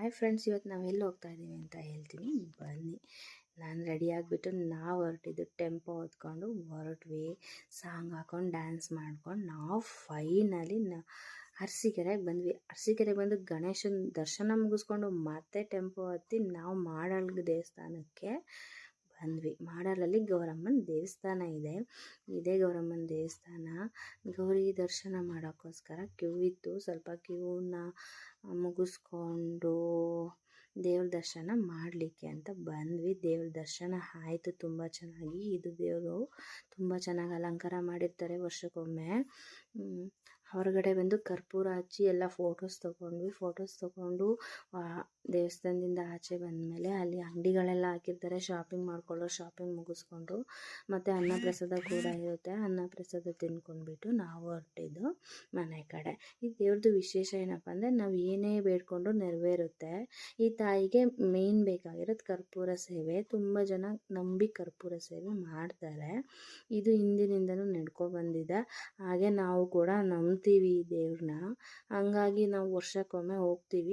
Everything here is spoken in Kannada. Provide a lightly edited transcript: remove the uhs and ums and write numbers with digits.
ಹಾಯ್ ಫ್ರೆಂಡ್ಸ್, ಇವತ್ತು ನಾವು ಎಲ್ಲಿ ಹೋಗ್ತಾ ಇದ್ದೀವಿ ಅಂತ ಹೇಳ್ತೀನಿ, ಬನ್ನಿ. ನಾನು ರೆಡಿ ಆಗಿಬಿಟ್ಟು ನಾವು ಹೊರಟಿದ್ದು ಟೆಂಪೋ ಹೊತ್ಕೊಂಡು ಹೊರಟ್ವಿ. ಸಾಂಗ್ ಹಾಕೊಂಡು ಡ್ಯಾನ್ಸ್ ಮಾಡ್ಕೊಂಡು ನಾವು ಫೈನಲಿ ಅರಸೀಕೆರೆಗೆ ಬಂದ್ವಿ. ಅರಸೀಕೆರೆಗೆ ಬಂದು ಗಣೇಶನ ದರ್ಶನ ಮುಗಿಸ್ಕೊಂಡು ಮತ್ತೆ ಟೆಂಪೋ ಹತ್ತಿ ನಾವು ಮಾಡಾಳ್ ದೇವಸ್ಥಾನಕ್ಕೆ ಬಂದ್ವಿ. ಮಾಡಾಳಲ್ಲಿ ಗೌರಮ್ಮನ ದೇವಸ್ಥಾನ ಇದೆ. ಇದೇ ಗೌರಮ್ಮನ ದೇವಸ್ಥಾನ. ಗೌರಿ ದರ್ಶನ ಮಾಡೋಕ್ಕೋಸ್ಕರ ಕ್ಯೂ ಇತ್ತು. ಸ್ವಲ್ಪ ಕ್ಯೂನ ಮುಗಿಸ್ಕೊಂಡು ದೇವ್ರ ದರ್ಶನ ಮಾಡಲಿಕ್ಕೆ ಅಂತ ಬಂದ್ವಿ. ದೇವ್ರ ದರ್ಶನ ಆಯಿತು ತುಂಬ ಚೆನ್ನಾಗಿ. ಇದು ದೇವರು ತುಂಬ ಚೆನ್ನಾಗಿ ಅಲಂಕಾರ ಮಾಡಿರ್ತಾರೆ ವರ್ಷಕ್ಕೊಮ್ಮೆ. ಹೊರಗಡೆ ಬಂದು ಕರ್ಪೂರ ಹಚ್ಚಿ ಎಲ್ಲ ಫೋಟೋಸ್ ತೊಗೊಂಡು ದೇವಸ್ಥಾನದಿಂದ ಆಚೆ ಬಂದಮೇಲೆ ಅಲ್ಲಿ ಅಂಗಡಿಗಳೆಲ್ಲ ಹಾಕಿರ್ತಾರೆ. ಶಾಪಿಂಗ್ ಮುಗಿಸ್ಕೊಂಡು ಮತ್ತು ಅನ್ನಪ್ರಸಾದ ಕೂಡ ಇರುತ್ತೆ. ಅನ್ನಪ್ರಸಾದ ತಿನ್ಕೊಂಡ್ಬಿಟ್ಟು ನಾವು ಹೊರಟಿದ್ದು ಮನೆ ಕಡೆ. ಈ ದೇವ್ರದ್ದು ವಿಶೇಷ ಏನಪ್ಪ ಅಂದರೆ, ನಾವು ಏನೇ ಬೇಡ್ಕೊಂಡು ನೆರವೇರುತ್ತೆ. ಈ ತಾಯಿಗೆ ಮೇನ್ ಬೇಕಾಗಿರೋದು ಕರ್ಪೂರ ಸೇವೆ. ತುಂಬ ಜನ ನಂಬಿ ಕರ್ಪೂರ ಸೇವೆ ಮಾಡ್ತಾರೆ. ಇದು ಹಿಂದಿನಿಂದನೂ ನಡ್ಕೊಬಂದಿದೆ. ಹಾಗೆ ನಾವು ಕೂಡ ನಂಬ್ತೀವಿ ಈ ದೇವ್ರನ್ನ. ಹಂಗಾಗಿ ನಾವು ವರ್ಷಕ್ಕೊಮ್ಮೆ ಹೋಗ್ತೀವಿ.